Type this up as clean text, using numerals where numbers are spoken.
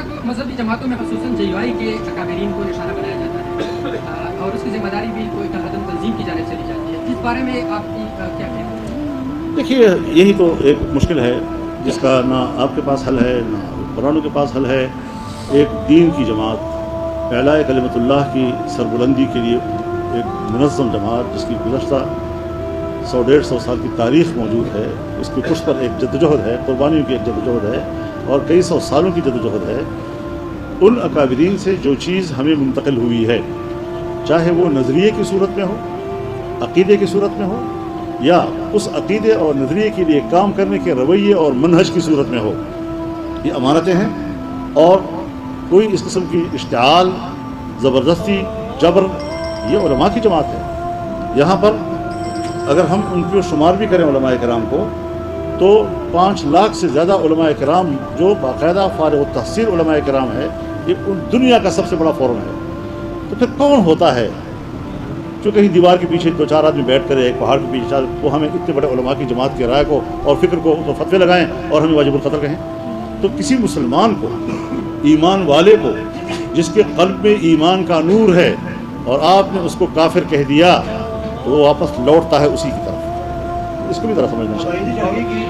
صاحب مذہبی جماعتوں میں خصوصاً JUI کے اکابرین کو نشانہ بنایا جاتا ہے اور اس کی ذمہ داری بھی کوئی قدم تنظیم کی جانب چلی جاتی ہے، اس بارے میں آپ کی کیا کہنا ہے؟ دیکھیے یہی تو ایک مشکل ہے جس کا نہ آپ کے پاس حل ہے نہ قرآن کے پاس حل ہے. ایک دین کی جماعت اعلاء کلمت اللہ کی سربلندی کے لیے ایک منظم جماعت جس کی گزشتہ 100-150 سال کی تاریخ موجود ہے، اس کی پشت پر ایک جدوجہد ہے، قربانیوں کی ایک جدوجہد ہے اور کئی سو سالوں کی جدوجہد ہے. ان اکابرین سے جو چیز ہمیں منتقل ہوئی ہے، چاہے وہ نظریے کی صورت میں ہو، عقیدے کی صورت میں ہو، یا اس عقیدے اور نظریے کے لیے کام کرنے کے رویے اور منہج کی صورت میں ہو، یہ امانتیں ہیں. اور کوئی اس قسم کی اشتعال، زبردستی، جبر، یہ علماء کی جماعت ہے. یہاں پر اگر ہم ان کو شمار بھی کریں علماء کرام کو تو 5 لاکھ سے زیادہ علماء کرام جو باقاعدہ فارغ التحصیل علماء کرام ہے، یہ دنیا کا سب سے بڑا فورم ہے. تو پھر کون ہوتا ہے جو کہیں دیوار کے پیچھے 2-4 آدمی بیٹھ کر ایک پہاڑ کے پیچھے وہ ہمیں اتنے بڑے علماء کی جماعت کی رائے کو اور فکر کو فتوے لگائیں اور ہمیں واجب القتل کہیں؟ تو کسی مسلمان کو، ایمان والے کو، جس کے قلب میں ایمان کا نور ہے اور آپ نے اس کو کافر کہہ دیا تو وہ واپس لوٹتا ہے اسی کی طرف. اس کو بھی ذرا سمجھنا چاہیے.